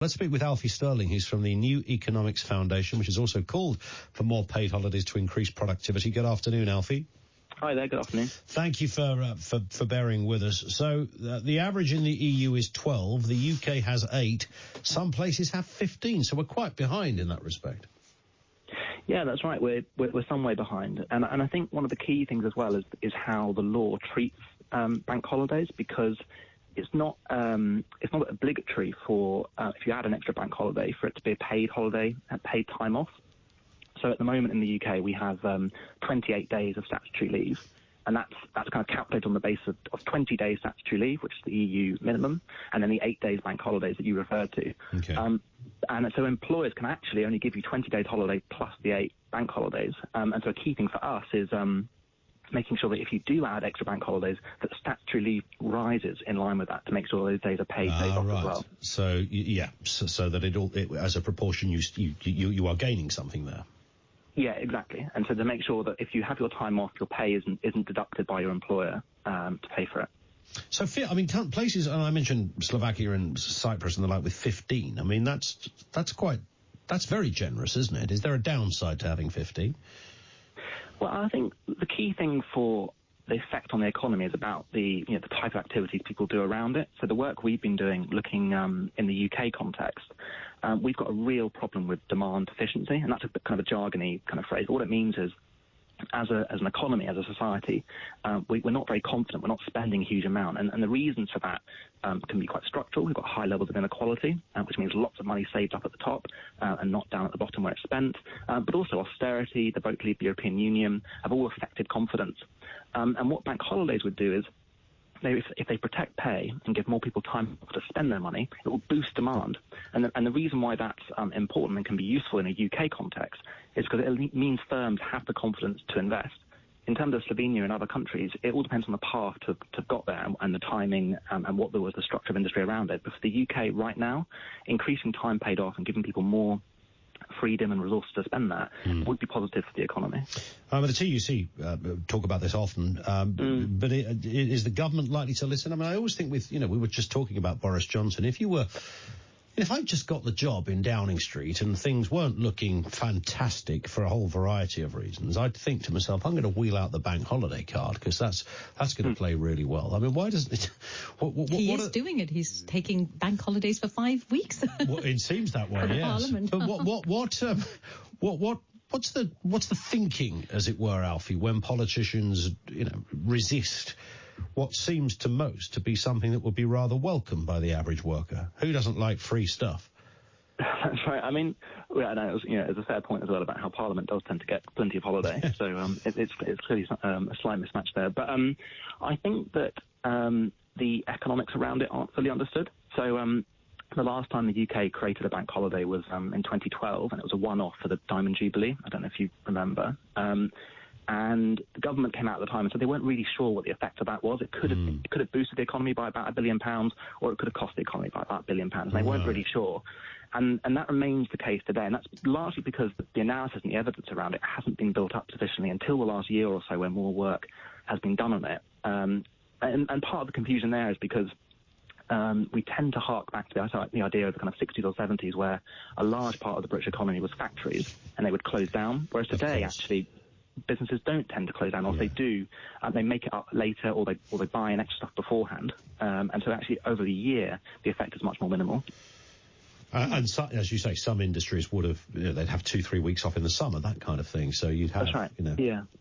Let's speak with Alfie Stirling, who's from the New Economics Foundation, which has also called for more paid holidays to increase productivity. Good afternoon, Alfie. Hi there, good afternoon. Thank you for bearing with us. So the average in the EU is 12, the UK has 8, some places have 15, so we're quite behind in that respect. Yeah, that's right. We're some way behind, and I think one of the key things as well is how the law treats bank holidays, because it's not obligatory for if you add an extra bank holiday for it to be a paid holiday, paid time off. So at the moment in the UK we have 28 days of statutory leave, and that's kind of calculated on the basis of 20 days statutory leave, which is the EU minimum, and then the 8 days bank holidays that you referred to. Okay. And so employers can actually only give you 20 days holiday plus the 8 bank holidays. And so a key thing for us is making sure that if you do add extra bank holidays, that statutory leave rises in line with that to make sure those days are paid days off as well. So yeah, so that it as a proportion you are gaining something there. Yeah, exactly. And so to make sure that if you have your time off, your pay isn't deducted by your employer to pay for it. So, I mean, places, and I mentioned Slovakia and Cyprus and the like with 15. I mean, that's very generous, isn't it? Is there a downside to having 15? Well, I think the key thing for the effect on the economy is about the type of activities people do around it. So the work we've been doing, looking in the UK context, we've got a real problem with demand deficiency, and that's a kind of a jargony kind of phrase. What it means is, as an economy, as a society, we're not very confident. We're not spending a huge amount, and the reasons for that can be quite structural. We've got high levels of inequality, which means lots of money saved up at the top and not down at the bottom where it's spent. But also austerity, the vote to leave the European Union have all affected confidence. And what bank holidays would do is, if they protect pay and give more people time to spend their money, it will boost demand. And the reason why that's important and can be useful in a UK context is because it means firms have the confidence to invest. In terms of Slovenia and other countries, it all depends on the path to got there and the timing and what there was the structure of industry around it. But for the UK right now, increasing time paid off and giving people more freedom and resources to spend that would be positive for the economy. The TUC talk about this often, but is the government likely to listen? I mean, I always think we were just talking about Boris Johnson. If I just got the job in Downing Street and things weren't looking fantastic for a whole variety of reasons, I'd think to myself, I'm going to wheel out the bank holiday card because that's going to play really well. I mean, why doesn't it? He is doing it. He's taking bank holidays for 5 weeks. Well, it seems that way, yes. Parliament. But what's the thinking, as it were, Alfie, when politicians resist what seems to most to be something that would be rather welcome by the average worker? Who doesn't like free stuff? That's right. I mean, it's a fair point as well about how Parliament does tend to get plenty of holiday. So it's clearly a slight mismatch there. But I think that the economics around it aren't fully understood. So the last time the UK created a bank holiday was in 2012, and it was a one-off for the Diamond Jubilee. I don't know if you remember. And the government came out at the time and said they weren't really sure what the effect of that was. It could have boosted the economy by about £1 billion, or it could have cost the economy by about £1 billion. And they weren't really sure. And that remains the case today. And that's largely because the analysis and the evidence around it hasn't been built up sufficiently until the last year or so, when more work has been done on it. And part of the confusion there is because we tend to hark back to the idea of the kind of 60s or 70s, where a large part of the British economy was factories and they would close down. Whereas today, actually, businesses don't tend to close down, or if they do, they make it up later, or they buy in extra stuff beforehand. And so actually over the year, the effect is much more minimal. And so, as you say, some industries would have, they'd have 2-3 weeks off in the summer, that kind of thing. So you'd have,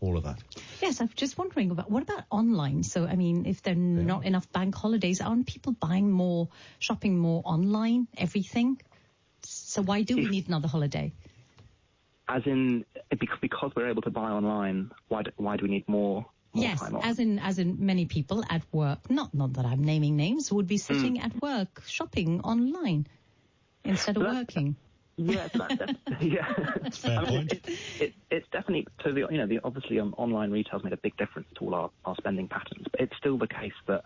all of that. Yes, I'm just wondering what about online? So, I mean, if there are not enough bank holidays, aren't people shopping more online, everything? So why do we need another holiday? As in, because we're able to buy online, why do we need more yes, time off? as in many people at work, not that I'm naming names, would be sitting at work shopping online instead of working. Yeah, Fair point. It's definitely, so obviously online retail's made a big difference to all our spending patterns, but it's still the case that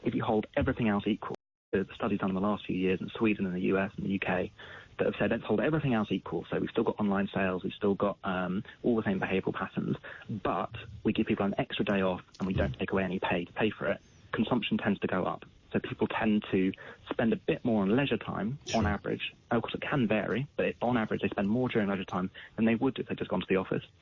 if you hold everything else equal, the studies done in the last few years in Sweden and the US and the UK that have said let's hold everything else equal. So we've still got online sales, we've still got all the same behavioural patterns, but we give people an extra day off and we don't take away any pay to pay for it. Consumption tends to go up. So people tend to spend a bit more on leisure time on average. Of course, it can vary, but on average, they spend more during leisure time than they would if they'd just gone to the office.